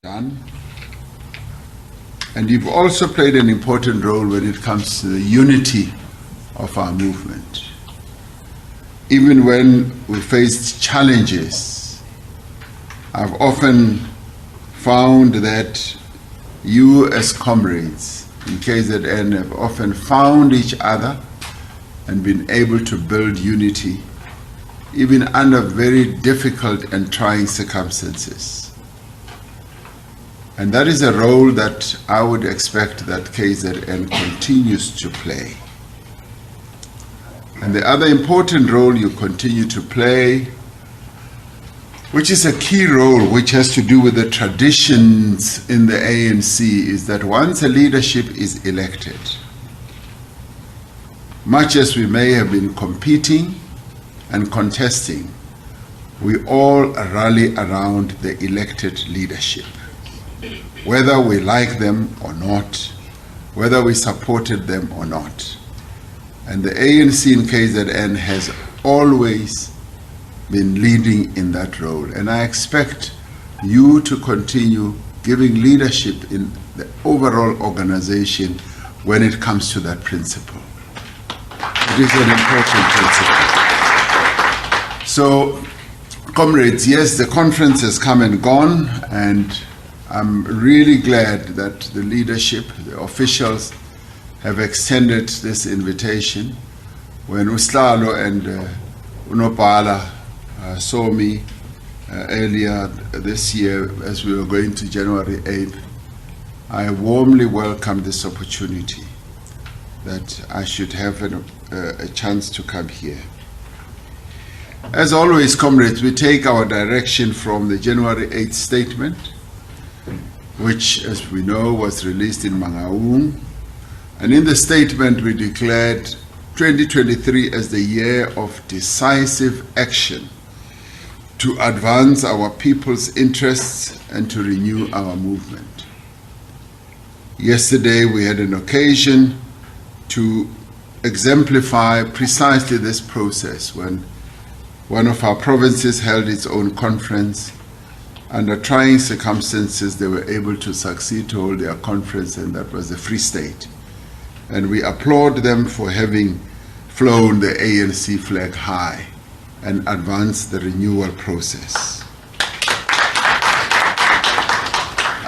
done. And you've also played an important role when it comes to the unity of our movement. Even when we faced challenges, I've often found that you as comrades in KZN have often found each other and been able to build unity, even under very difficult and trying circumstances. And that is a role that I would expect that KZN continues to play. And the other important role you continue to play, which is a key role which has to do with the traditions in the ANC, is that once a leadership is elected, much as we may have been competing and contesting, we all rally around the elected leadership. Whether we like them or not, whether we supported them or not. And the ANC in KZN has always been leading in that role. And I expect you to continue giving leadership in the overall organization when it comes to that principle. It is an important principle. So, comrades, yes, the conference has come and gone, and I'm really glad that the leadership, the officials, have extended this invitation. When Uslalo and Unopala saw me earlier this year as we were going to January 8th, I warmly welcomed this opportunity that I should have a chance to come here. As always, comrades, we take our direction from the January 8th statement, which, as we know, was released in Mangaung. And in the statement, we declared 2023 as the year of decisive action to advance our people's interests and to renew our movement. Yesterday, we had an occasion to exemplify precisely this process when one of our provinces held its own conference. Under trying circumstances, they were able to succeed to hold their conference, and that was the Free State. And we applaud them for having flown the ANC flag high and advanced the renewal process.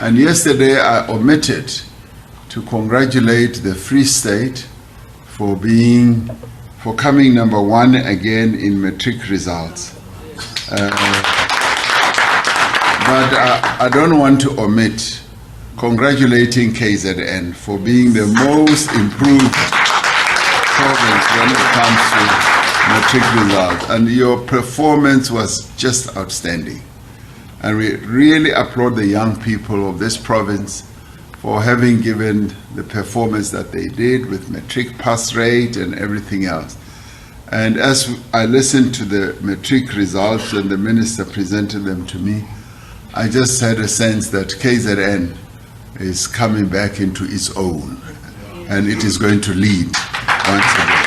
And yesterday I omitted to congratulate the Free State for coming number one again in matric results. But I don't want to omit congratulating KZN for being the most improved province when it comes to matric results. And your performance was just outstanding. And we really applaud the young people of this province for having given the performance that they did with matric pass rate and everything else. And as I listened to the matric results and the minister presented them to me, I just had a sense that KZN is coming back into its own, and it is going to lead once again.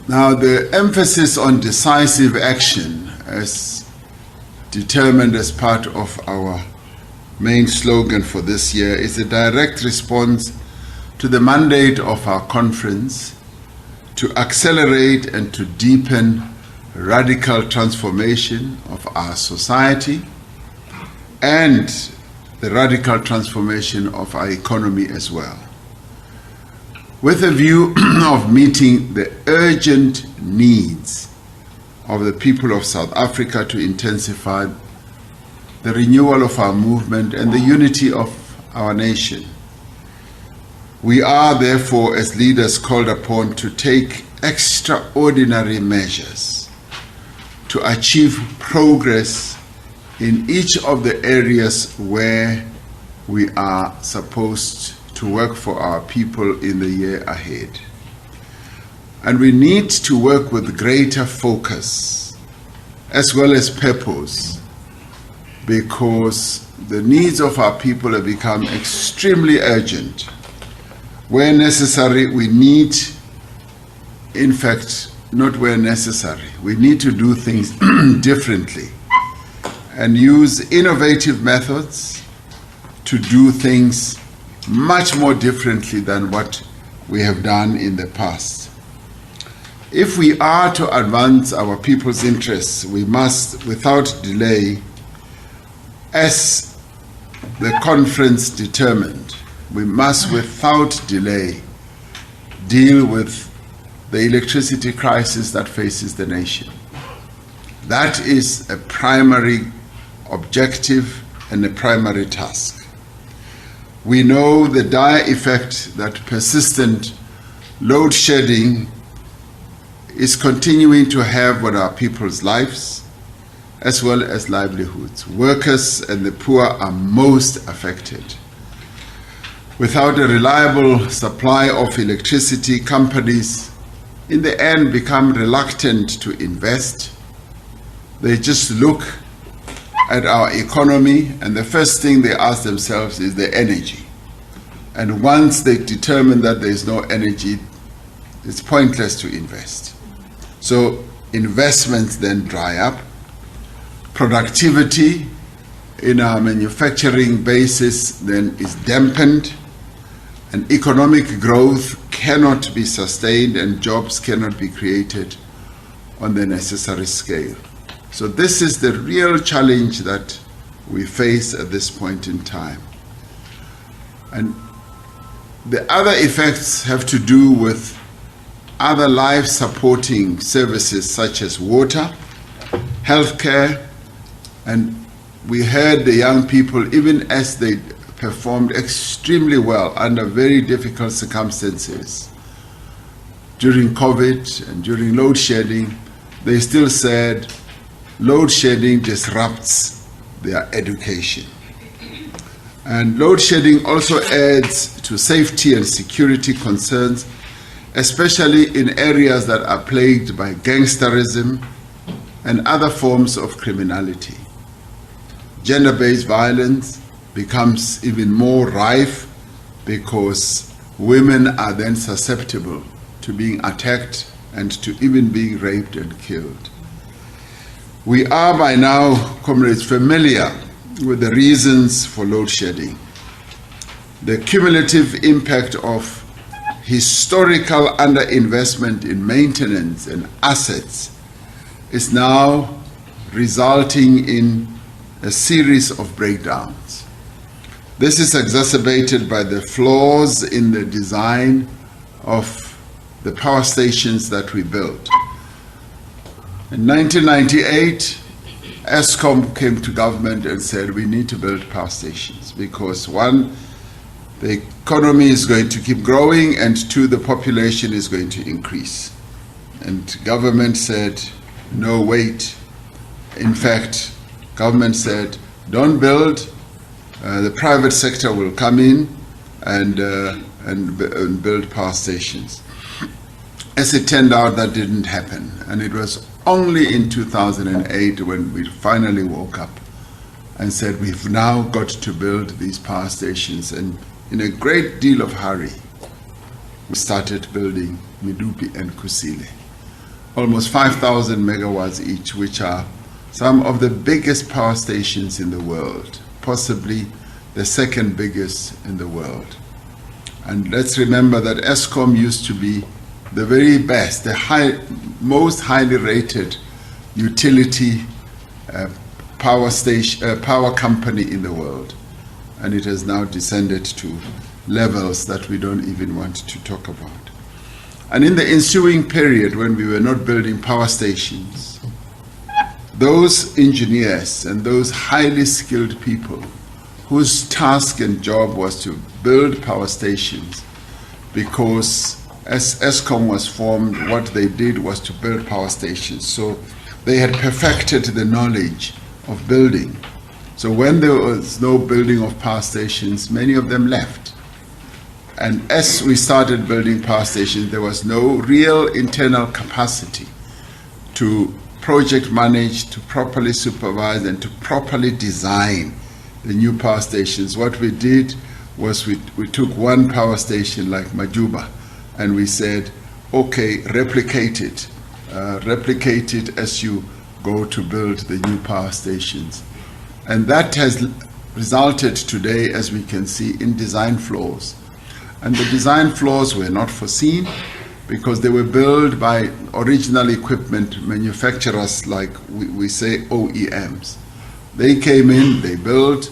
Now, the emphasis on decisive action, as determined as part of our main slogan for this year, is a direct response to the mandate of our conference to accelerate and to deepen radical transformation of our society and the radical transformation of our economy as well, with a view of meeting the urgent needs of the people of South Africa to intensify the renewal of our movement and the unity of our nation. We are therefore, as leaders, called upon to take extraordinary measures to achieve progress in each of the areas where we are supposed to work for our people in the year ahead. And we need to work with greater focus as well as purpose, because the needs of our people have become extremely urgent. Where necessary, we need, in fact, not where necessary, we need to do things differently. and use innovative methods to do things much more differently than what we have done in the past. If we are to advance our people's interests, we must, without delay, as the conference determined, we must, without delay, deal with the electricity crisis that faces the nation. That is a primary objective and a primary task. We know the dire effect that persistent load shedding is continuing to have on our people's lives as well as livelihoods. Workers and the poor are most affected. Without a reliable supply of electricity, companies in the end become reluctant to invest. They just look at our economy and the first thing they ask themselves is the energy. And once they determine that there is no energy, it's pointless to invest. So investments then dry up. Productivity in our manufacturing basis then is dampened, and economic growth cannot be sustained and jobs cannot be created on the necessary scale. So this is the real challenge that we face at this point in time. And the other effects have to do with other life-supporting services such as water, healthcare, and we heard the young people, even as they performed extremely well under very difficult circumstances during COVID and during load shedding, they still said load shedding disrupts their education. And load shedding also adds to safety and security concerns, especially in areas that are plagued by gangsterism and other forms of criminality. Gender-based violence becomes even more rife because women are then susceptible to being attacked and to even being raped and killed. We are by now, comrades, familiar with the reasons for load shedding. The cumulative impact of historical underinvestment in maintenance and assets is now resulting in a series of breakdowns. This is exacerbated by the flaws in the design of the power stations that we built. In 1998, Eskom came to government and said we need to build power stations because one, the economy is going to keep growing, and two, the population is going to increase. And government said, no, wait. In fact, government said, don't build, the private sector will come in and build power stations. As it turned out, that didn't happen. And it was only in 2008 when we finally woke up and said, we've now got to build these power stations. And in a great deal of hurry, we started building Medupi and Kusile. Almost 5,000 megawatts each, which are some of the biggest power stations in the world, possibly the second biggest in the world. And let's remember that Eskom used to be the very best, the most highly rated utility power company in the world. And it has now descended to levels that we don't even want to talk about. And in the ensuing period, when we were not building power stations, those engineers and those highly skilled people whose task and job was to build power stations, because as Eskom was formed, what they did was to build power stations. So they had perfected the knowledge of building. So when there was no building of power stations, many of them left. And as we started building power stations, there was no real internal capacity to project manage, to properly supervise, and to properly design the new power stations. What we did was we took one power station like Majuba, and we said, okay, replicate it as you go to build the new power stations And that has resulted today, as we can see, in design flaws. And the design flaws were not foreseen because they were built by original equipment manufacturers, like we say OEMs. They came in, they built,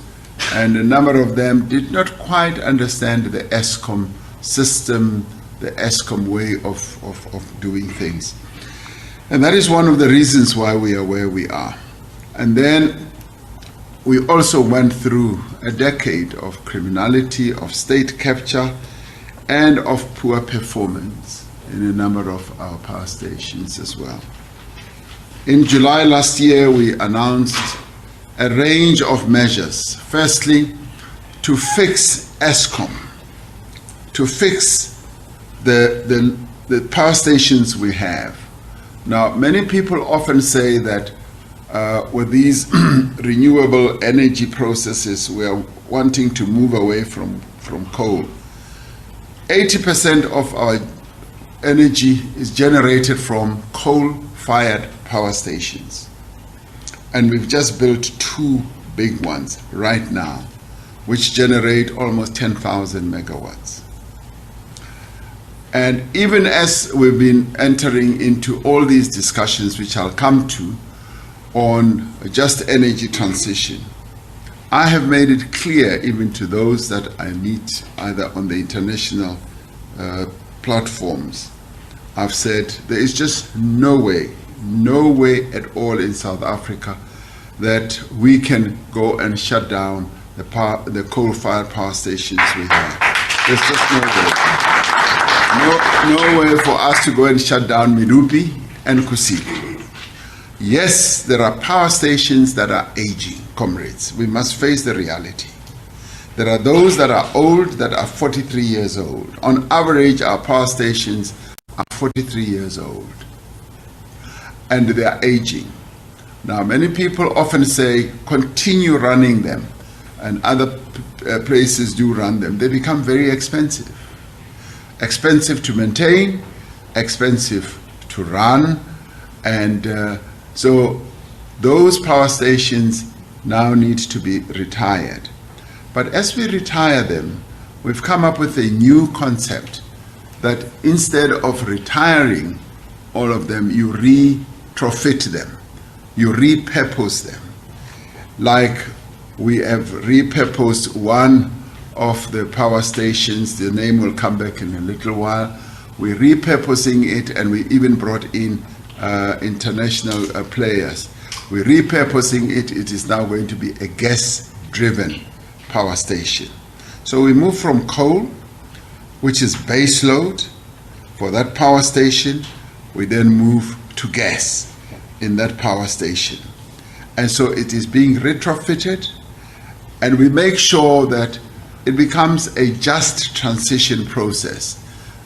and a number of them did not quite understand the Eskom system, the Eskom way of doing things. And that is one of the reasons why we are where we are. And then we also went through a decade of criminality, of state capture, and of poor performance in a number of our power stations as well. In July last year, we announced a range of measures. Firstly, to fix Eskom, to fix the power stations we have. Now, many people often say that with these renewable energy processes, we are wanting to move away from coal. 80% of our energy is generated from coal-fired power stations. And we've just built 2 big ones right now, which generate almost 10,000 megawatts. And even as we've been entering into all these discussions, which I'll come to, on just energy transition, I have made it clear, even to those that I meet either on the international platforms, I've said there is just no way at all in South Africa that we can go and shut down the coal-fired power stations we have. There's just no way for us to go and shut down Medupi and Kusile. Yes, there are power stations that are aging, comrades. We must face the reality. There are those that are old, that are 43 years old. On average, our power stations are 43 years old. And they are aging. Now, many people often say, continue running them. And other places do run them. They become very expensive. Expensive to maintain, expensive to run. And so those power stations now need to be retired. But as we retire them, we've come up with a new concept that instead of retiring all of them, you retrofit them, you repurpose them. Like we have repurposed one of the power stations, the name will come back in a little while. We're repurposing it, and we even brought in international players. We're repurposing it. It is now going to be a gas-driven power station. So we move from coal, which is base load for that power station. We then move to gas in that power station. And so it is being retrofitted, and we make sure that it becomes a just transition process,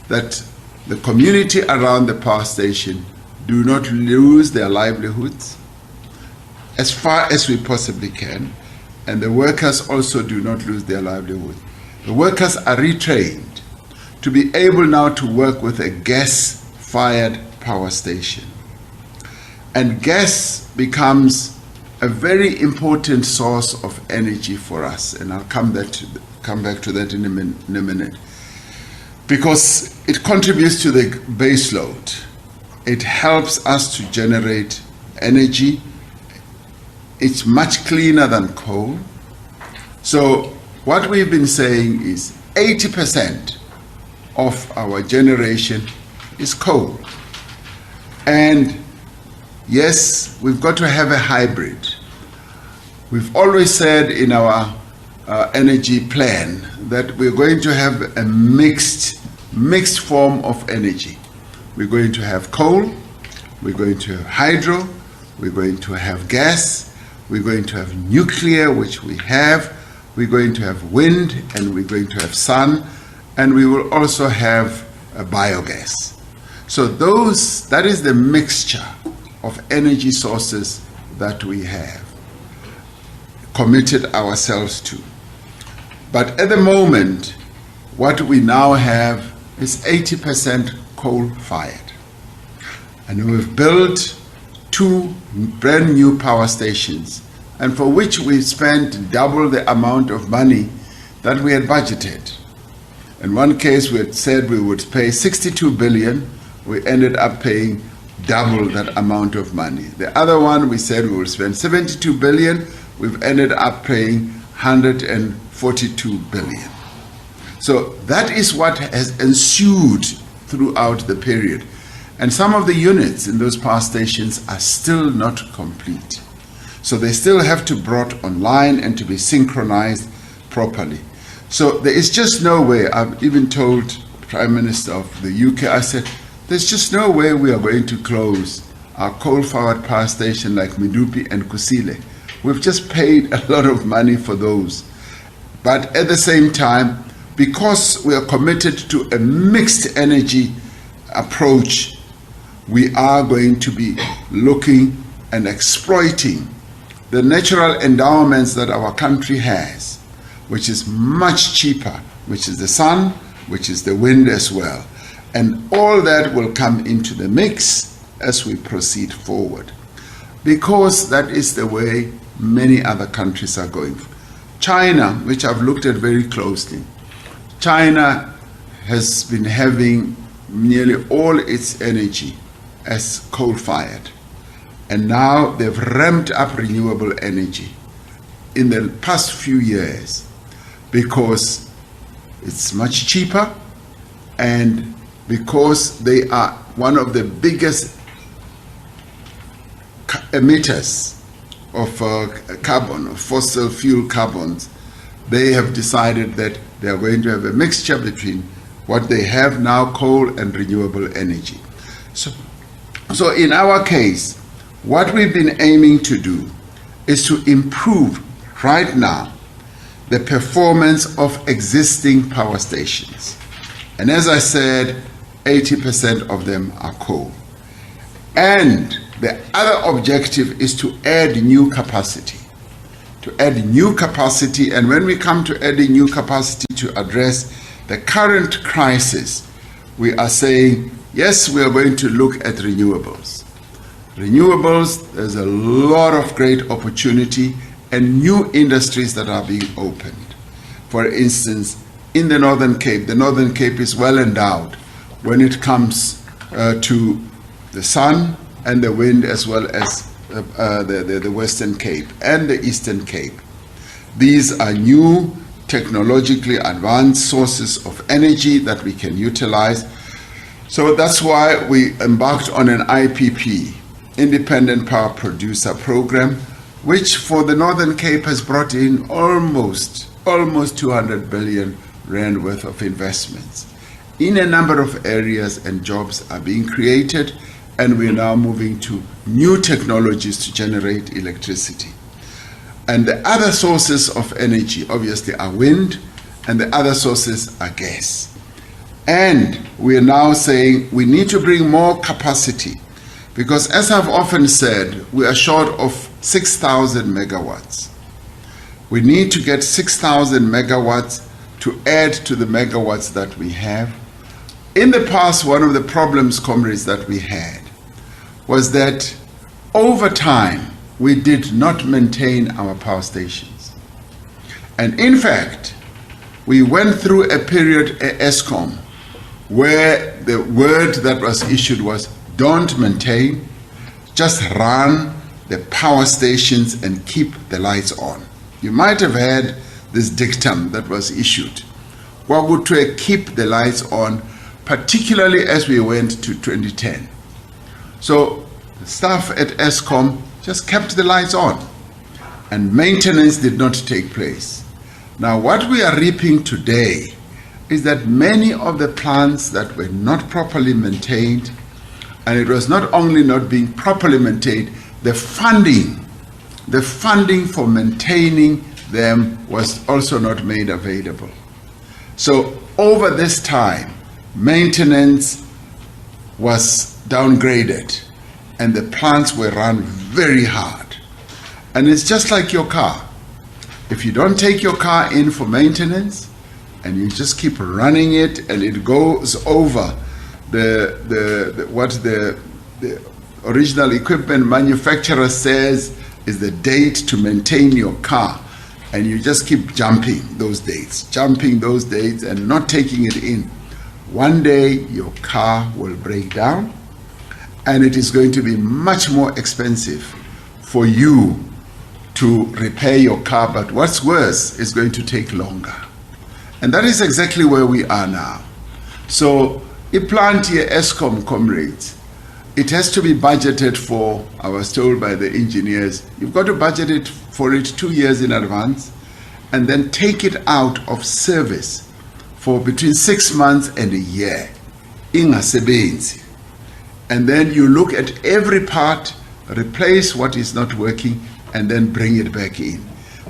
that the community around the power station do not lose their livelihoods as far as we possibly can, and the workers also do not lose their livelihood. The workers are retrained to be able now to work with a gas-fired power station. And gas becomes a very important source of energy for us, and I'll come back to that in a minute, because it contributes to the base load. It helps us to generate energy. It's much cleaner than coal. So what we've been saying is 80% of our generation is coal. And yes, we've got to have a hybrid. We've always said in our energy plan that we're going to have a mixed form of energy. We're going to have coal, we're going to have hydro, we're going to have gas, we're going to have nuclear, which we have, we're going to have wind, and we're going to have sun, and we will also have a biogas. So that is the mixture of energy sources that we have committed ourselves to. But at the moment, what we now have is 80% coal-fired. And we've built 2 brand new power stations and for which we spent double the amount of money that we had budgeted. In one case, we had said we would pay 62 billion. We ended up paying double that amount of money. The other one, we said we would spend 72 billion. We've ended up paying 142 billion. So that is what has ensued throughout the period. And some of the units in those power stations are still not complete. So they still have to be brought online and to be synchronized properly. So there is just no way. I've even told the Prime Minister of the UK, I said, there's just no way we are going to close our coal-fired power station like Medupi and Kusile. We've just paid a lot of money for those. But at the same time, because we are committed to a mixed energy approach, we are going to be looking and exploiting the natural endowments that our country has, which is much cheaper, which is the sun, which is the wind as well. And all that will come into the mix as we proceed forward, because that is the way many other countries are going. China, which I've looked at very closely, China has been having nearly all its energy as coal-fired, and now they've ramped up renewable energy in the past few years because it's much cheaper and because they are one of the biggest emitters of carbon, of fossil fuel carbons. They have decided that they are going to have a mixture between what they have now, coal and renewable energy. So in our case, what we've been aiming to do is to improve right now the performance of existing power stations. And as I said, 80% of them are coal. And the other objective is to add new capacity. To add new capacity, and when we come to adding new capacity to address the current crisis, we are saying, yes, we are going to look at renewables. Renewables, there's a lot of great opportunity and new industries that are being opened. For instance, in the Northern Cape is well endowed when it comes to the sun and the wind, as well as the Western Cape and the Eastern Cape. These are new, technologically advanced sources of energy that we can utilize. So that's why we embarked on an IPP, Independent Power Producer Program, which for the Northern Cape has brought in almost 200 billion rand worth of investments in a number of areas, and jobs are being created, and we're now moving to new technologies to generate electricity. And the other sources of energy obviously are wind, and the other sources are gas. And we're now saying we need to bring more capacity, because as I've often said, we are short of 6,000 megawatts. We need to get 6,000 megawatts to add to the megawatts that we have. In the past, one of the problems, comrades, that we had was that over time, we did not maintain our power stations. And in fact, we went through a period at Eskom where the word that was issued was, don't maintain, just run the power stations and keep the lights on. You might have heard this dictum that was issued. What would to keep the lights on, particularly as we went to 2010. So the staff at Eskom just kept the lights on, and maintenance did not take place. Now what we are reaping today is that many of the plants that were not properly maintained, and it was not only not being properly maintained, the funding for maintaining them was also not made available. So over this time, maintenance was downgraded and the plants were run very hard. And it's just like your car. If you don't take your car in for maintenance and you just keep running it and it goes over what the original equipment manufacturer says is the date to maintain your car, and you just keep jumping those dates and not taking it in, one day your car will break down, and it is going to be much more expensive for you to repair your car, but what's worse, is going to take longer. And that is exactly where we are now. So, a plant here, Eskom, comrades, it has to be budgeted for, I was told by the engineers, you've got to budget it for it 2 years in advance, and then take it out of service for between 6 months and a year. Ingasebenzi. And then you look at every part, replace what is not working, and then bring it back in.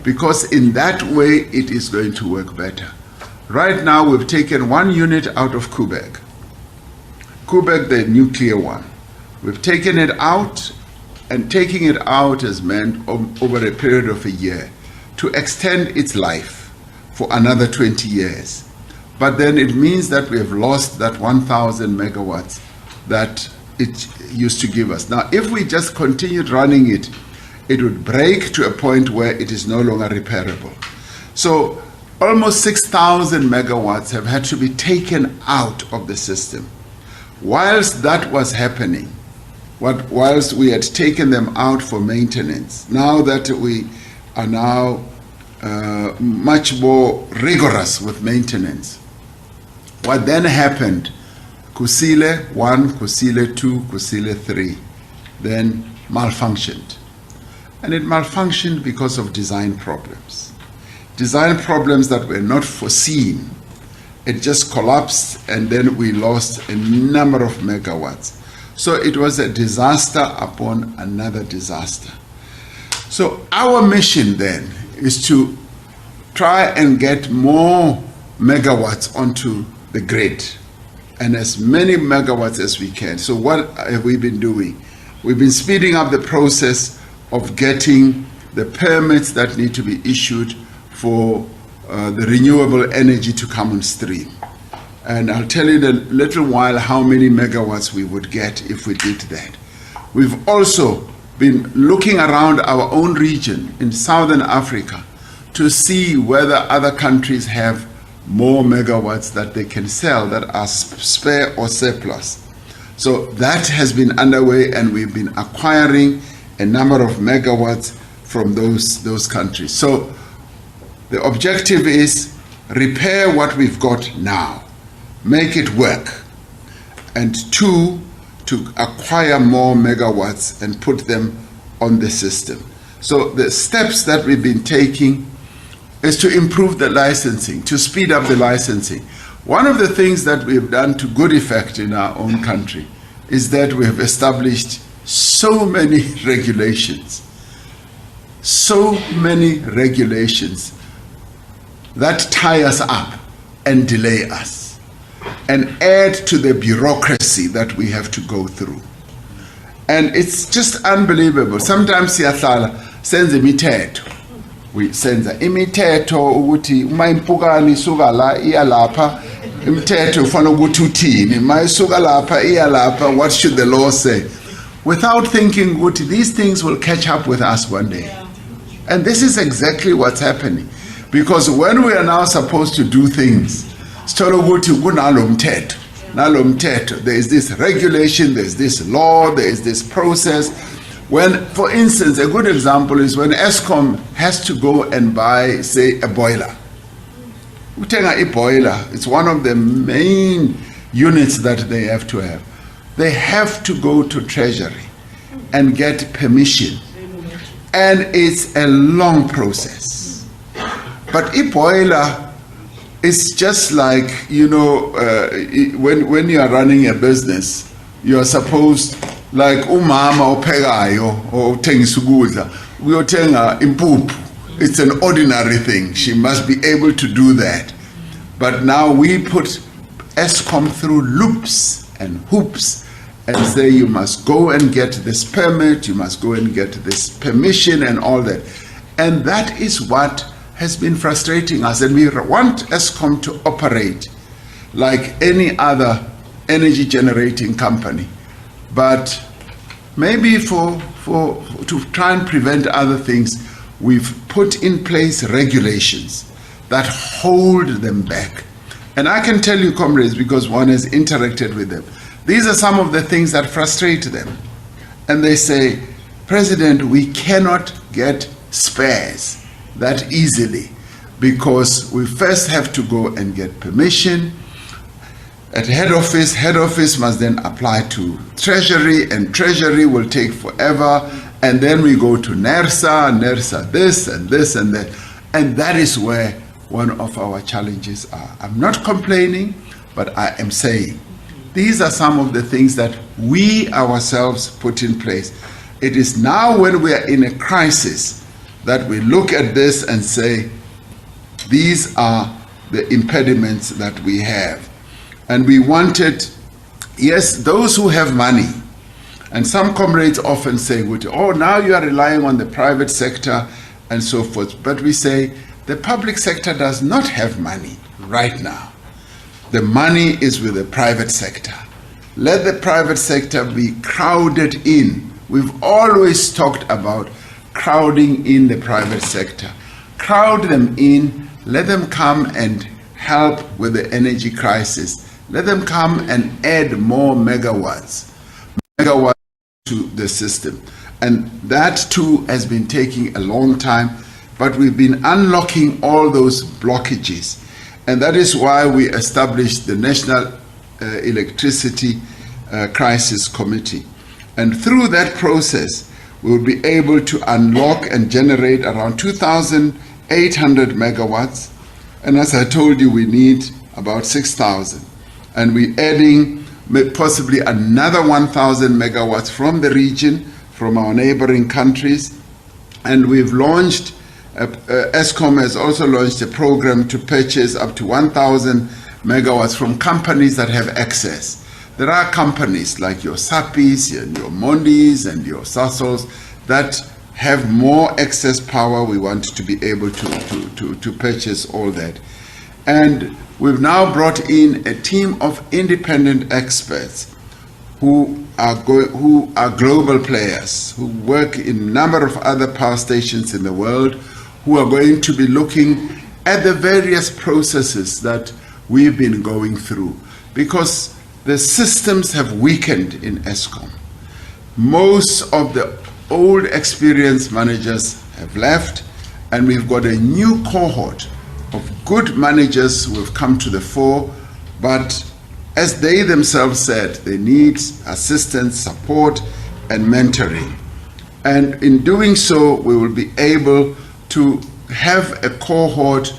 Because in that way, it is going to work better. Right now, we've taken 1 unit out of Kubek. Kubek, the nuclear one. We've taken it out, and taking it out has meant over a period of a year to extend its life for another 20 years. But then it means that we have lost that 1,000 megawatts that it used to give us. Now, if we just continued running it, it would break to a point where it is no longer repairable. So almost 6,000 megawatts have had to be taken out of the system. Whilst that was happening, whilst we had taken them out for maintenance, now that we are now much more rigorous with maintenance, what then happened, Kusile 1, Kusile 2, Kusile 3, then malfunctioned. And it malfunctioned because of design problems. Design problems that were not foreseen. It just collapsed, and then we lost a number of megawatts. So it was a disaster upon another disaster. So our mission then is to try and get more megawatts onto the grid, and as many megawatts as we can. So what have we been doing? We've been speeding up the process of getting the permits that need to be issued for the renewable energy to come on stream. And I'll tell you in a little while how many megawatts we would get if we did that. We've also been looking around our own region in Southern Africa to see whether other countries have more megawatts that they can sell that are spare or surplus. So that has been underway, and we've been acquiring a number of megawatts from those countries. So the objective is repair what we've got now, make it work, and 2, to acquire more megawatts and put them on the system. So the steps that we've been taking is to improve the licensing, to speed up the licensing. One of the things that we've done to good effect in our own country is that we have established so many regulations that tie us up and delay us and add to the bureaucracy that we have to go through. And it's just unbelievable. Sometimes siyahlala senze imithetho. We senza imithetho ukuthi uma impukani isuka la iya lapha, imithetho ufana ukuthi uthini, uma isuka lapha iya lapha, what should the law say? Without thinking ukuthi these things will catch up with us one day. And this is exactly what's happening. Because when we are now supposed to do things, sithola ukuthi kunalo mthetho, there is this regulation, there is this law, there is this process. When, for instance, a good example is when Eskom has to go and buy, say, a boiler. Utenga a boiler, it's one of the main units that they have to have. They have to go to Treasury and get permission. And it's a long process. But a boiler is just like, when you are running a business, you are supposed, like umama ophekayo or uthengisa ukudla uyothenga impuphu, it's an ordinary thing. She must be able to do that. But now we put Eskom through loops and hoops and say you must go and get this permit, you must go and get this permission and all that. And that is what has been frustrating us. And we want Eskom to operate like any other energy generating company. But maybe to try and prevent other things, we've put in place regulations that hold them back. And I can tell you, comrades, because one has interacted with them, these are some of the things that frustrate them. And they say, President, we cannot get spares that easily because we first have to go and get permission at head office. Head office must then apply to Treasury, and Treasury will take forever. And then we go to NERSA this and this and that. And that is where one of our challenges are. I'm not complaining, but I am saying these are some of the things that we ourselves put in place. It is now when we are in a crisis that we look at this and say, these are the impediments that we have. And we wanted, yes, those who have money, and some comrades often say, oh, now you are relying on the private sector and so forth. But we say, the public sector does not have money right now. The money is with the private sector. Let the private sector be crowded in. We've always talked about crowding in the private sector. Crowd them in, let them come and help with the energy crisis. Let them come and add more megawatts to the system. And that too has been taking a long time, but we've been unlocking all those blockages. And that is why we established the National Electricity Crisis Committee. And through that process, we will be able to unlock and generate around 2,800 megawatts. And as I told you, we need about 6,000. And we're adding possibly another 1,000 megawatts from the region, from our neighboring countries. And we've launched, Eskom has also launched a program to purchase up to 1,000 megawatts from companies that have access. There are companies like your SABC and your Mondis and your Sasols that have more excess power. We want to be able to purchase all that. And we've now brought in a team of independent experts who are global players, who work in a number of other power stations in the world, who are going to be looking at the various processes that we've been going through, because the systems have weakened in Eskom. Most of the old experienced managers have left, and we've got a new cohort of good managers who have come to the fore, but as they themselves said, they need assistance, support, and mentoring. And in doing so, we will be able to have a cohort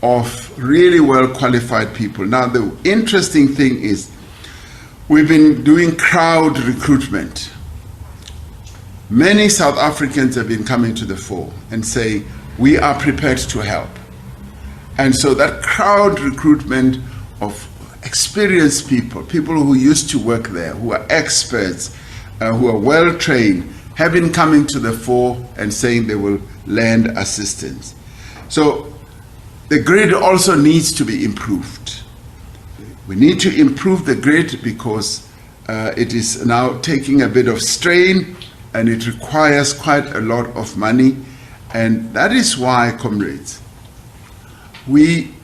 of really well-qualified people. Now, the interesting thing is, we've been doing crowd recruitment. Many South Africans have been coming to the fore and saying, we are prepared to help. And so that crowd recruitment of experienced people, people who used to work there, who are experts, who are well-trained, have been coming to the fore and saying they will lend assistance. So the grid also needs to be improved. We need to improve the grid because it is now taking a bit of strain and it requires quite a lot of money. And that is why, comrades, we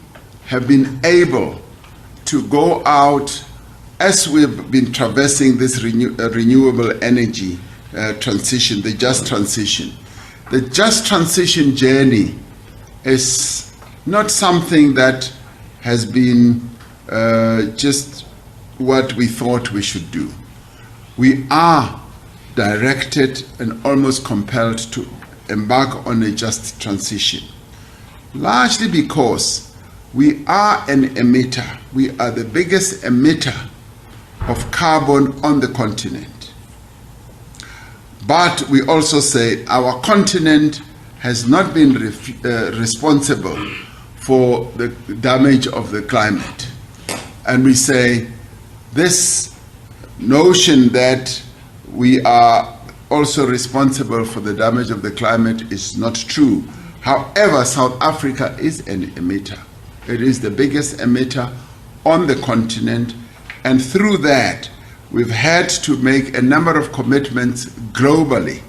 have been able to go out as we've been traversing this renewable energy transition, the just transition. The just transition journey is not something that has been just what we thought we should do. We are directed and almost compelled to embark on a just transition, largely because we are an emitter. We are the biggest emitter of carbon on the continent. But we also say our continent has not been responsible for the damage of the climate. And we say this notion that we are also responsible for the damage of the climate is not true. However, South Africa is an emitter. It is the biggest emitter on the continent, and through that, we've had to make a number of commitments globally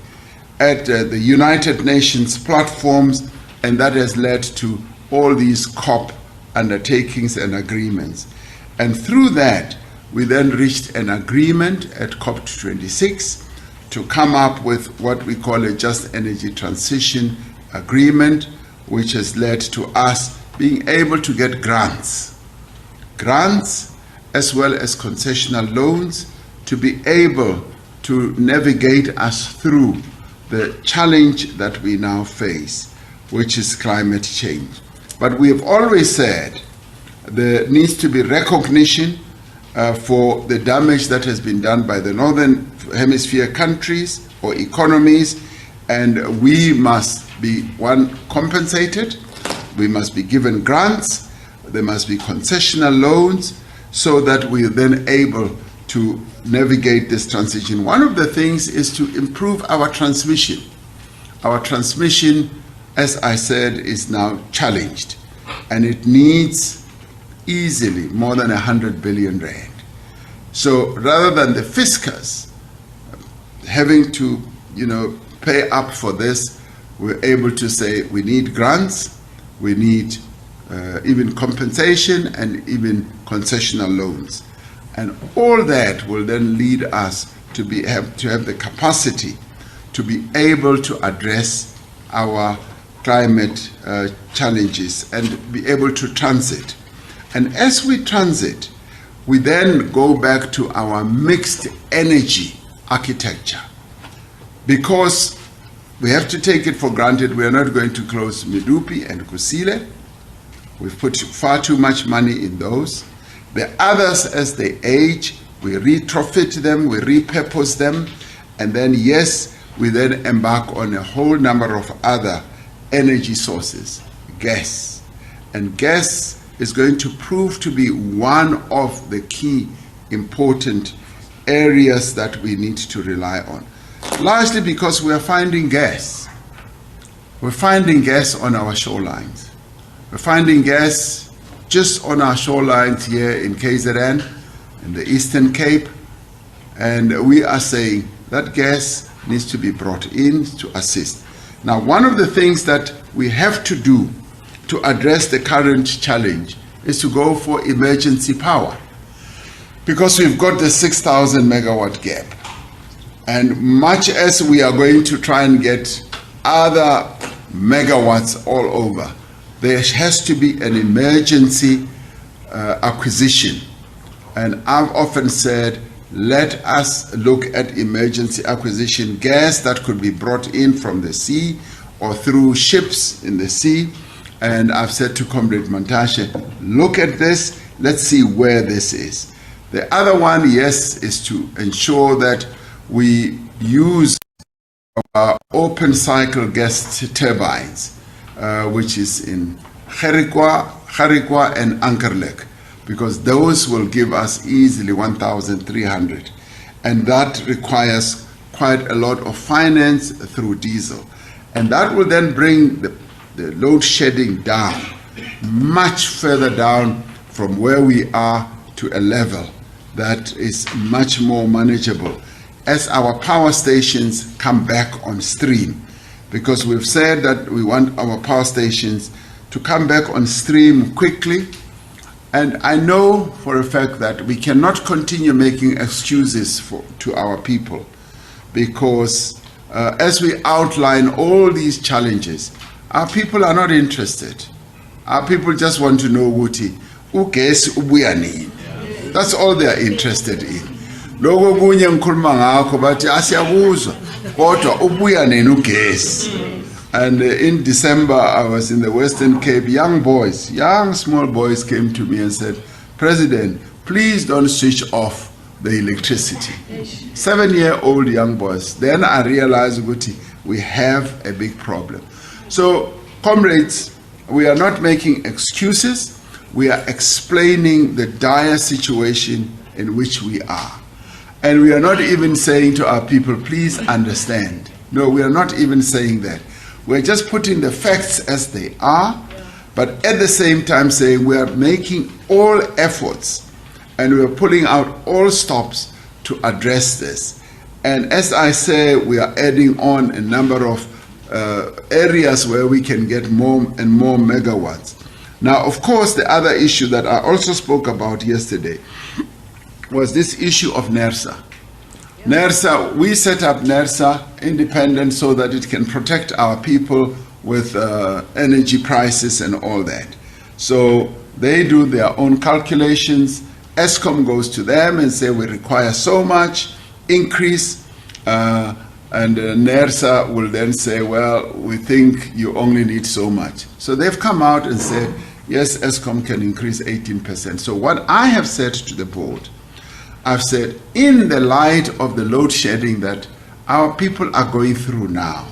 at the United Nations platforms, and that has led to all these COP undertakings and agreements. And through that, we then reached an agreement at COP26 to come up with what we call a Just Energy Transition Agreement, which has led to us being able to get grants as well as concessional loans to be able to navigate us through the challenge that we now face, which is climate change. But we have always said there needs to be recognition for the damage that has been done by the Northern Hemisphere countries or economies, and we must be, compensated, we must be given grants, there must be concessional loans, so that we are then able to navigate this transition. One of the things is to improve our transmission. Our transmission, as I said, is now challenged, and it needs easily more than 100 billion rand. So rather than the fiscus having to, pay up for this, we're able to say we need grants, we need even compensation and even concessional loans. And all that will then lead us to have the capacity to be able to address our climate challenges and be able to transit. And as we transit, we then go back to our mixed energy architecture, because we have to take it for granted we are not going to close Medupi and Kusile. We've put far too much money in those. The others, as they age, we retrofit them, we repurpose them, and then, yes, we then embark on a whole number of other energy sources. Gas. And gas is going to prove to be one of the key important areas that we need to rely on. Largely because we are finding gas. We're finding gas on our shorelines. We're finding gas just on our shorelines here in KZN, in the Eastern Cape, and we are saying that gas needs to be brought in to assist. Now, one of the things that we have to do to address the current challenge is to go for emergency power, because we've got the 6,000 megawatt gap. And much as we are going to try and get other megawatts all over, there has to be an emergency acquisition. And I've often said, let us look at emergency acquisition gas that could be brought in from the sea or through ships in the sea. And I've said to Comrade Montashe, look at this, let's see where this is. The other one, yes, is to ensure that we use our open cycle gas turbines, which is in Gerikwa and Ankerlek, because those will give us easily 1,300. And that requires quite a lot of finance through diesel. And that will then bring the load shedding down, much further down from where we are to a level that is much more manageable as our power stations come back on stream. Because we've said that we want our power stations to come back on stream quickly. And I know for a fact that we cannot continue making excuses to our people, because as we outline all these challenges, our people are not interested. Our people just want to know Wuti, ugesi ubuya nini. That's all they are interested in. Logo kunye ngikhuluma ngakho bathi asiyabuzwa kodwa ubuya nini ugesi. And in December, I was in the Western Cape. Young small boys came to me and said, President, please don't switch off the electricity. 7-year-old young boys. Then I realized we have a big problem. So, comrades, we are not making excuses. We are explaining the dire situation in which we are. And we are not even saying to our people, please understand. No, we are not even saying that. We're just putting the facts as they are, but at the same time saying we are making all efforts and we are pulling out all stops to address this. And as I say, we are adding on a number of areas where we can get more and more megawatts. Now, of course, the other issue that I also spoke about yesterday was this issue of NERSA. NERSA, we set up NERSA independent so that it can protect our people with energy prices and all that. So they do their own calculations. Eskom goes to them and say, we require so much increase, and NERSA will then say, well, we think you only need so much. So they've come out and said, yes, Eskom can increase 18%. So what I have said to the board, I've said, in the light of the load shedding that our people are going through now,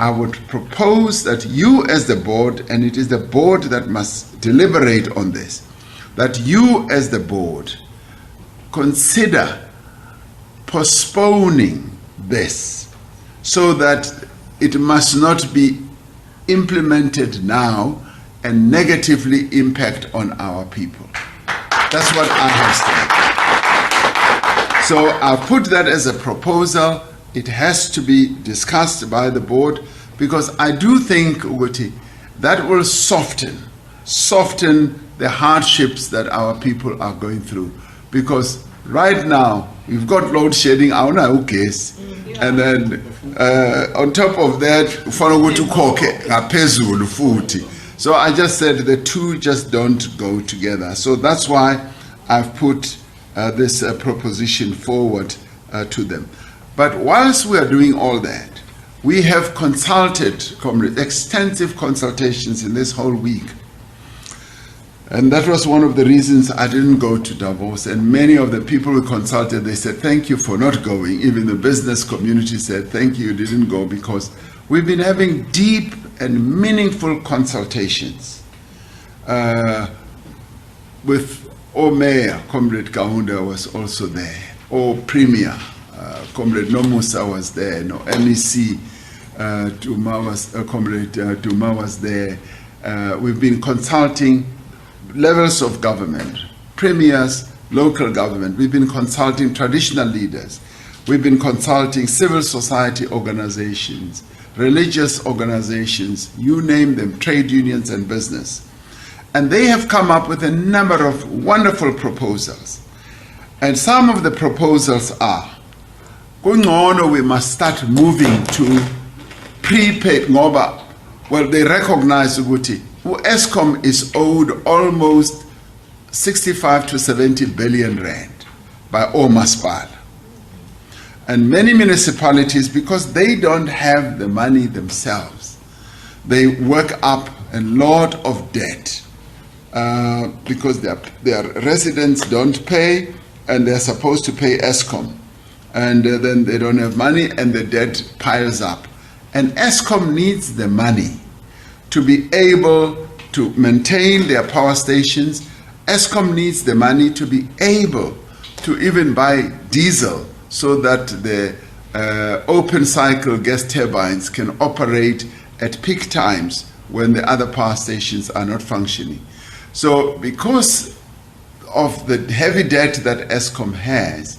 I would propose that you as the board, and it is the board that must deliberate on this, that you as the board consider postponing this so that it must not be implemented now and negatively impact on our people. That's what I have said. So I'll put that as a proposal. It has to be discussed by the board, because I do think, Uguti, that will soften the hardships that our people are going through. Because right now, we've got load shedding, and then on top of that, so I just said the two just don't go together. So that's why I've put this proposition forward to them. But whilst we are doing all that, we have consulted, extensive consultations in this whole week. And that was one of the reasons I didn't go to Davos. And many of the people we consulted, they said, thank you for not going. Even the business community said, thank you didn't go, because we've been having deep and meaningful consultations with Mayor, Comrade Kaunda was also there, Premier, Comrade Nomusa was there, MEC, Comrade Duma was there. We've been consulting levels of government, premiers, local government. We've been consulting traditional leaders. We've been consulting civil society organizations, religious organizations, you name them, trade unions and business. And they have come up with a number of wonderful proposals. And some of the proposals are, we must start moving to prepaid mobile. Well, they recognize Uguti. Eskom is owed almost 65 to 70 billion rand by Omaspal. And many municipalities, because they don't have the money themselves, they work up a lot of debt because their residents don't pay, and they're supposed to pay Eskom. And then they don't have money, and the debt piles up. And Eskom needs the money to be able to maintain their power stations. Eskom needs the money to be able to even buy diesel so that the open cycle gas turbines can operate at peak times when the other power stations are not functioning. So because of the heavy debt that Eskom has,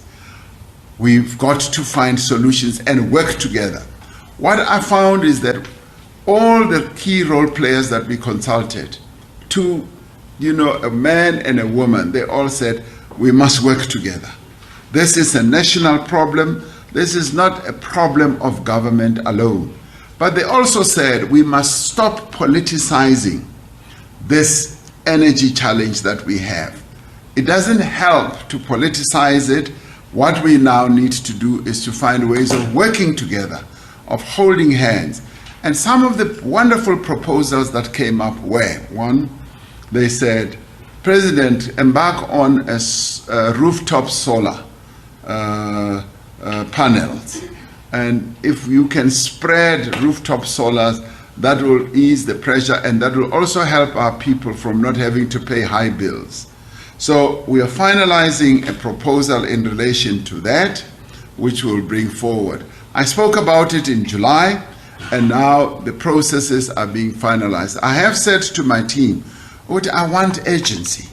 we've got to find solutions and work together. What I found is that all the key role players that we consulted, a man and a woman, they all said, we must work together. This is a national problem. This is not a problem of government alone. But they also said we must stop politicizing this energy challenge that we have. It doesn't help to politicize it. What we now need to do is to find ways of working together, of holding hands. And some of the wonderful proposals that came up were, one, they said, President, embark on a rooftop solar panels. And if you can spread rooftop solars, that will ease the pressure, and that will also help our people from not having to pay high bills. So we are finalizing a proposal in relation to that, which we'll bring forward. I spoke about it in July, and now the processes are being finalized. I have said to my team, I want urgency.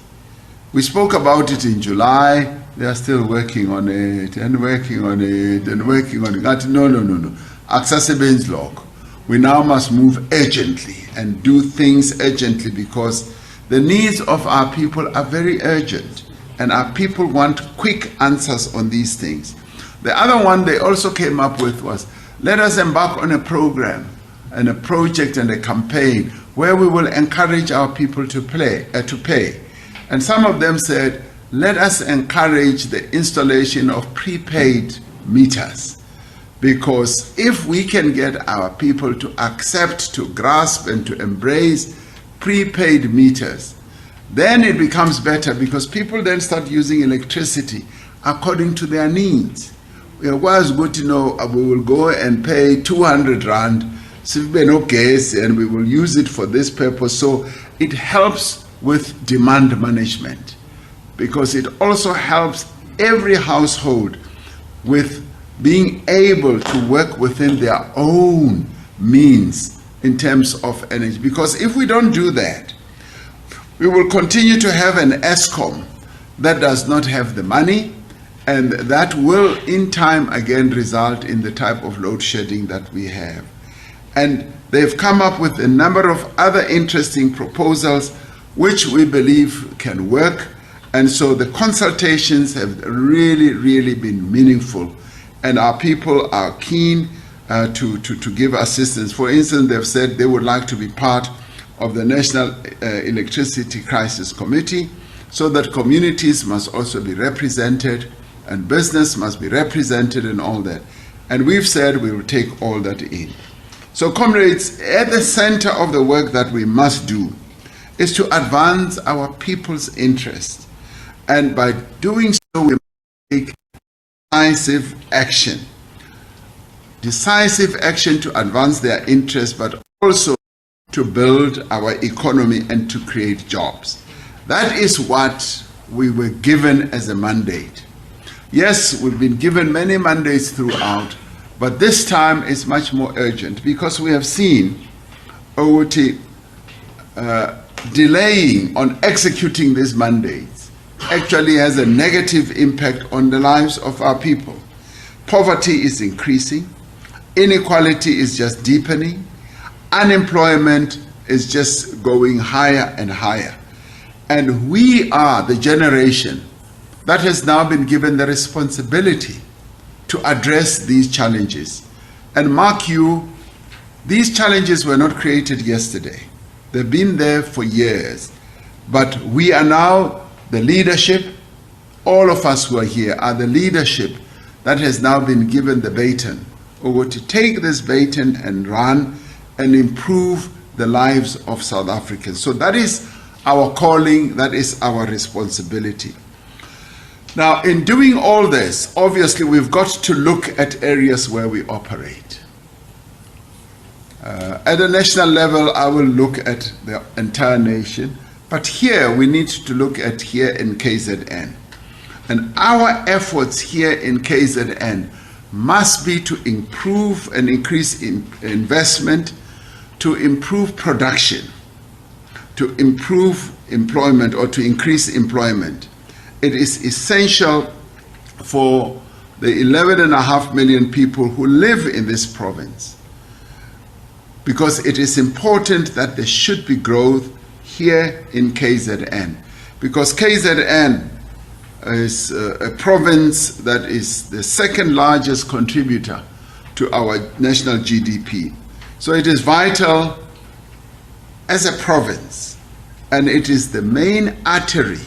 We spoke about it in July. they are still working on it and working on it and working on it. No. Accessibility log. We now must move urgently and do things urgently because the needs of our people are very urgent and our people want quick answers on these things. The other one they also came up with was, let us embark on a program and a project and a campaign where we will encourage our people to pay. And some of them said, let us encourage the installation of prepaid meters. Because if we can get our people to accept, to grasp, and to embrace prepaid meters, then it becomes better because people then start using electricity according to their needs. It was good to know we will go and pay 200 Rand, and we will use it for this purpose. So it helps with demand management because it also helps every household with being able to work within their own means in terms of energy. Because if we don't do that, we will continue to have an Eskom that does not have the money, and that will in time again result in the type of load shedding that we have. And they've come up with a number of other interesting proposals which we believe can work. And so the consultations have really been meaningful. And our people are keen to give assistance. For instance, they've said they would like to be part of the National Electricity Crisis Committee so that communities must also be represented and business must be represented and all that. And we've said we will take all that in. So comrades, at the center of the work that we must do is to advance our people's interests. And by doing so, we take decisive action to advance their interests, but also to build our economy and to create jobs. That is what we were given as a mandate. Yes, we've been given many mandates throughout, but this time is much more urgent because we have seen OT delaying on executing these mandates actually has a negative impact on the lives of our people. Poverty is increasing, inequality is just deepening, unemployment is just going higher and higher. And we are the generation that has now been given the responsibility to address these challenges. And mark you, these challenges were not created yesterday. They've been there for years. But we are now the leadership, all of us who are here are the leadership that has now been given the baton, or to take this baton and run and improve the lives of South Africans. So that is our calling, that is our responsibility. Now, in doing all this, obviously we've got to look at areas where we operate. At a national level, I will look at the entire nation, but here we need to look at here in KZN. And our efforts here in KZN must be to improve and increase investment, to improve production, to improve employment or to increase employment. It is essential for the 11.5 million people who live in this province, because it is important that there should be growth here in KZN, because KZN is a province that is the second largest contributor to our national GDP. So it is vital as a province, and it is the main artery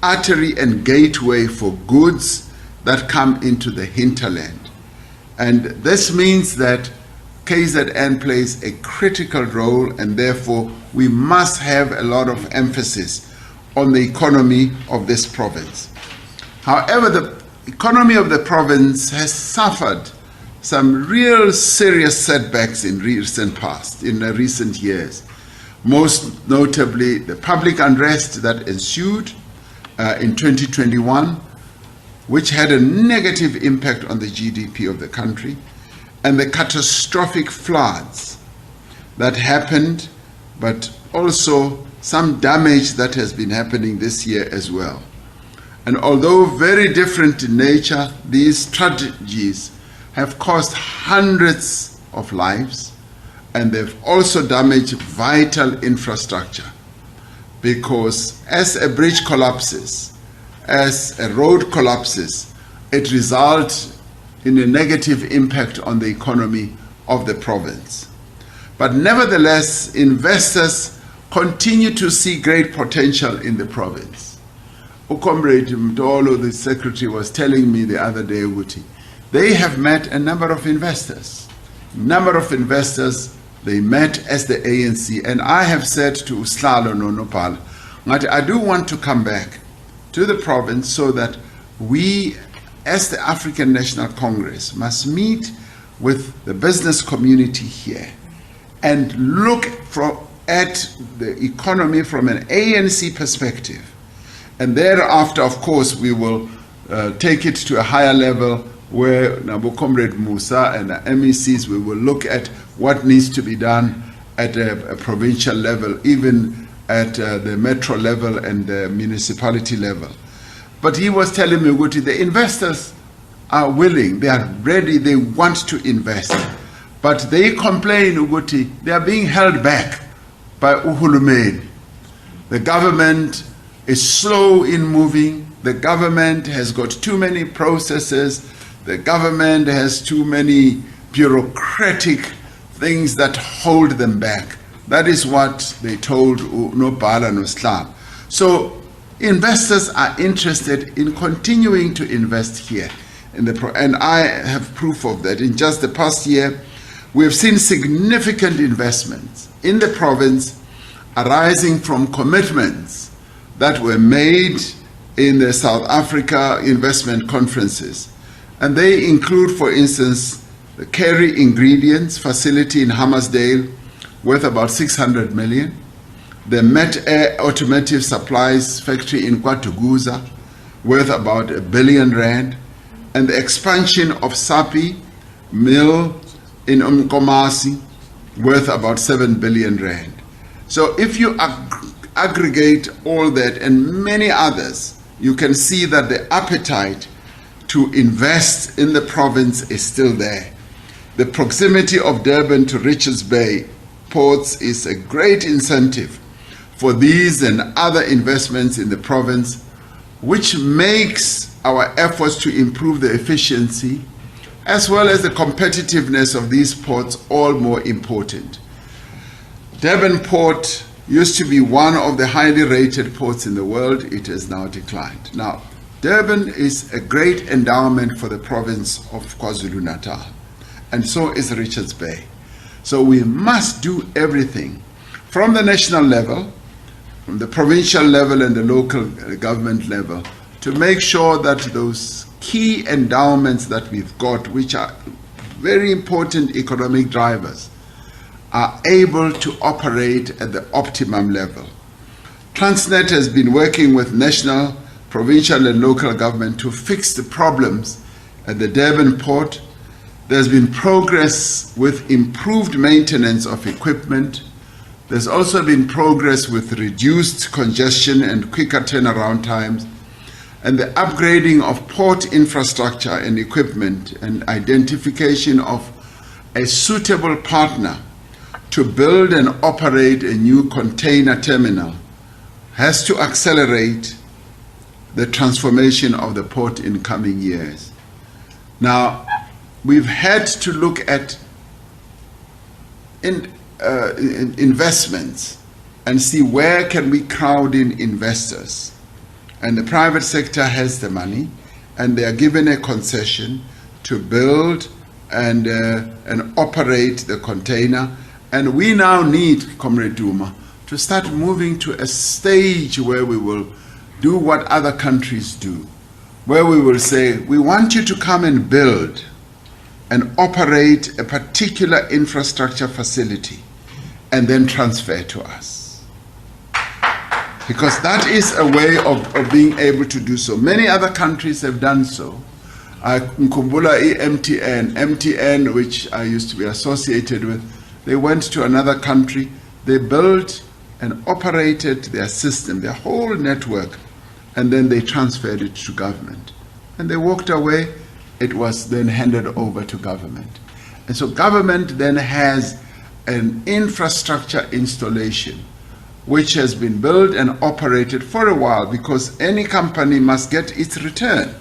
and gateway for goods that come into the hinterland. And this means that KZN plays a critical role, and therefore we must have a lot of emphasis on the economy of this province. However, the economy of the province has suffered some real serious setbacks in recent years. Most notably, the public unrest that ensued in 2021, which had a negative impact on the GDP of the country, and the catastrophic floods that happened, but also some damage that has been happening this year as well. And although very different in nature, these tragedies have cost hundreds of lives, and they've also damaged vital infrastructure. Because as a bridge collapses, as a road collapses, it results in a negative impact on the economy of the province. But nevertheless, investors continue to see great potential in the province. Comrade Mtolo, the secretary, was telling me the other day, Uguti, they have met a number of investors. They met as the ANC, and I have said to Uslalo Nonopal, I do want to come back to the province so that we, as the African National Congress, must meet with the business community here and look at the economy from an ANC perspective. And thereafter, of course, we will take it to a higher level where Nabo Comrade Musa and the MECs, we will look at what needs to be done at a provincial level, even at the metro level and the municipality level. But he was telling me, Uguti, the investors are willing, they are ready, they want to invest. But they complain, Uguti, they are being held back by Uhulumeni. The government is slow in moving. The government has got too many processes. The government has too many bureaucratic things that hold them back. That is what they told Nopala Noslam. So investors are interested in continuing to invest here. And I have proof of that. In just the past year, we have seen significant investments in the province arising from commitments that were made in the South Africa investment conferences. And they include, for instance, the Kerry Ingredients facility in Hammersdale, worth about 600 million, the Met Air Automotive Supplies factory in Kwatuguza, worth about R1 billion, and the expansion of SAPI mill in Umkomasi, worth about 7 billion rand. So if you aggregate all that and many others, you can see that the appetite to invest in the province is still there. The proximity of Durban to Richards Bay ports is a great incentive for these and other investments in the province, which makes our efforts to improve the efficiency as well as the competitiveness of these ports all more important. Durban Port used to be one of the highly rated ports in the world. It has now declined. Now, Durban is a great endowment for the province of KwaZulu-Natal, and so is Richards Bay. So we must do everything from the national level, from the provincial level and the local government level to make sure that those key endowments that we've got, which are very important economic drivers, are able to operate at the optimum level. Transnet has been working with national, provincial and local government to fix the problems at the Durban port. There's been progress with improved maintenance of equipment. There's also been progress with reduced congestion and quicker turnaround times, and the upgrading of port infrastructure and equipment and identification of a suitable partner to build and operate a new container terminal has to accelerate the transformation of the port in coming years. Now, we've had to look at investments and see where can we crowd in investors. And the private sector has the money, and they are given a concession to build and operate the container. And we now need, Comrade Duma, to start moving to a stage where we will do what other countries do, where we will say, we want you to come and build and operate a particular infrastructure facility and then transfer to us. Because that is a way of being able to do so. Many other countries have done so. Mkumbula MTN, which I used to be associated with, they went to another country, they built and operated their system, their whole network and then they transferred it to government. And they walked away, it was then handed over to government. And so government then has an infrastructure installation which has been built and operated for a while, because any company must get its return,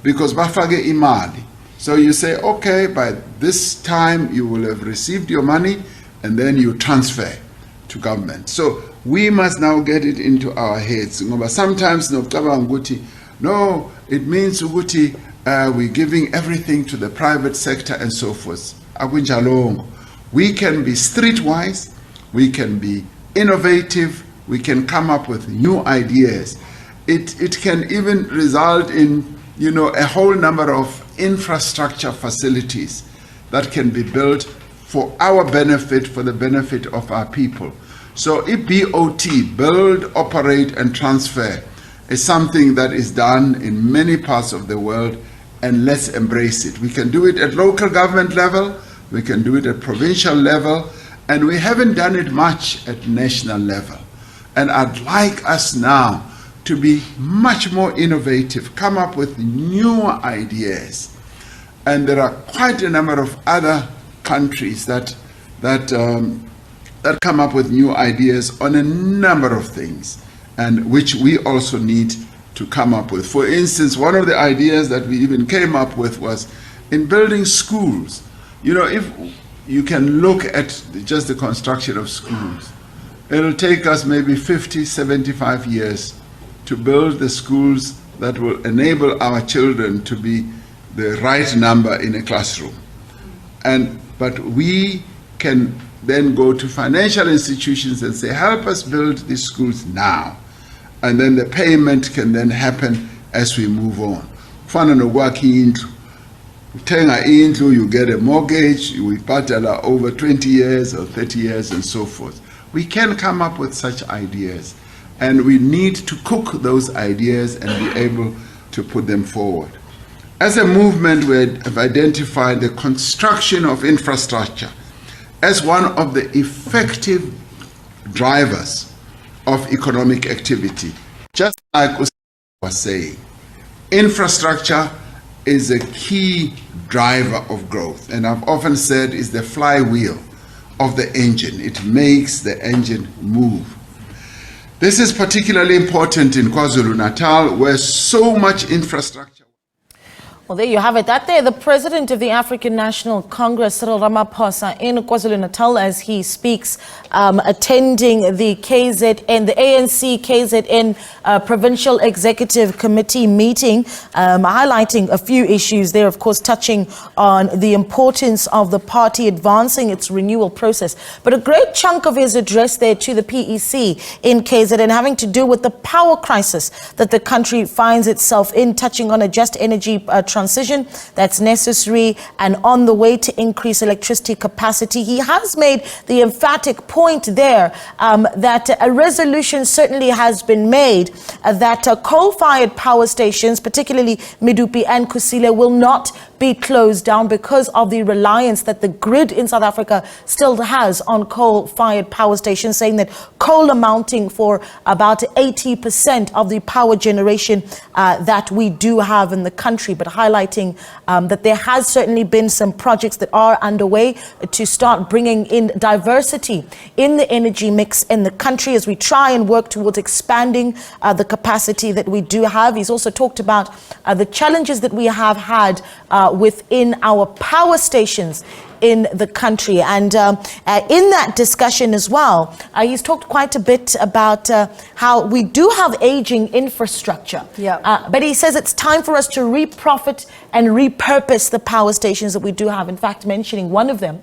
because bafake imali. So you say, okay, by this time you will have received your money, and then you transfer to government. So we must now get it into our heads. Sometimes no, it means we're giving everything to the private sector and so forth. We can be streetwise, we can be innovative, we can come up with new ideas. It can even result in, a whole number of infrastructure facilities that can be built for our benefit, for the benefit of our people. So if BOT, build, operate and transfer, is something that is done in many parts of the world, and let's embrace it. We can do it at local government level, we can do it at provincial level, and we haven't done it much at national level. And I'd like us now to be much more innovative, come up with new ideas. And there are quite a number of other countries that come up with new ideas on a number of things, and which we also need to come up with. For instance, one of the ideas that we even came up with was in building schools. If you can look at just the construction of schools, it'll take us maybe 50, 75 years to build the schools that will enable our children to be the right number in a classroom. But we can then go to financial institutions and say, help us build these schools now. And then the payment can then happen as we move on. You get a mortgage, you patala over 20 years or 30 years and so forth. We can come up with such ideas, and we need to cook those ideas and be able to put them forward. As a movement, we have identified the construction of infrastructure as one of the effective drivers of economic activity. Just like Usman was saying, infrastructure is a key driver of growth, and I've often said is the flywheel of the engine. It makes the engine move. This is particularly important in KwaZulu-Natal, where so much infrastructure. Well, there you have it. That there, the President of the African National Congress, Cyril Ramaphosa, in KwaZulu-Natal as he speaks, attending the KZN, the ANC KZN Provincial Executive Committee meeting, highlighting a few issues there, of course, touching on the importance of the party advancing its renewal process. But a great chunk of his address there to the PEC in KZN having to do with the power crisis that the country finds itself in, touching on a just energy transition that's necessary and on the way to increase electricity capacity. He has made the emphatic point there that a resolution certainly has been made that coal-fired power stations, particularly Medupi and Kusile, will not be closed down because of the reliance that the grid in South Africa still has on coal-fired power stations, saying that coal amounting for about 80% of the power generation that we do have in the country, but highlighting that there has certainly been some projects that are underway to start bringing in diversity in the energy mix in the country as we try and work towards expanding the capacity that we do have. He's also talked about the challenges that we have had within our power stations in the country. And in that discussion as well, he's talked quite a bit about how we do have aging infrastructure. But he says it's time for us to reprofit and repurpose the power stations that we do have. In fact, mentioning one of them,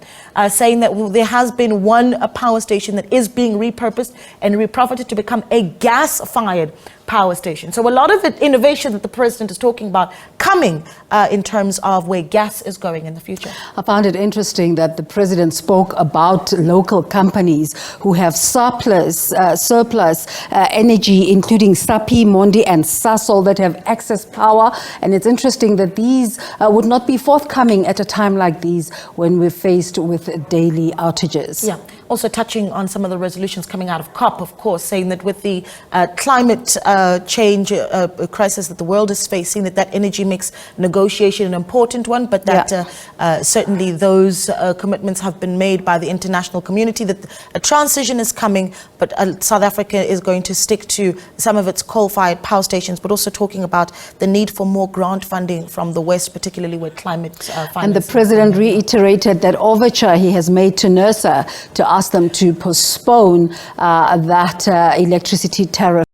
saying that there has been one power station that is being repurposed and reprofited to become a gas-fired power station. So a lot of the innovation that the president is talking about coming in terms of where gas is going in the future. I found it interesting that the president spoke about local companies who have surplus energy, including Sapi, Mondi and Sasol, that have excess power. And it's interesting that these would not be forthcoming at a time like these when we're faced with daily outages. Yeah. Also touching on some of the resolutions coming out of COP, of course, saying that with the climate change crisis that the world is facing, that energy mix negotiation an important one, but that certainly those commitments have been made by the international community, that a transition is coming, but South Africa is going to stick to some of its coal-fired power stations, but also talking about the need for more grant funding from the West, particularly where climate finance. And the President reiterated that overture he has made to NERSA to ask them to postpone that electricity tariff.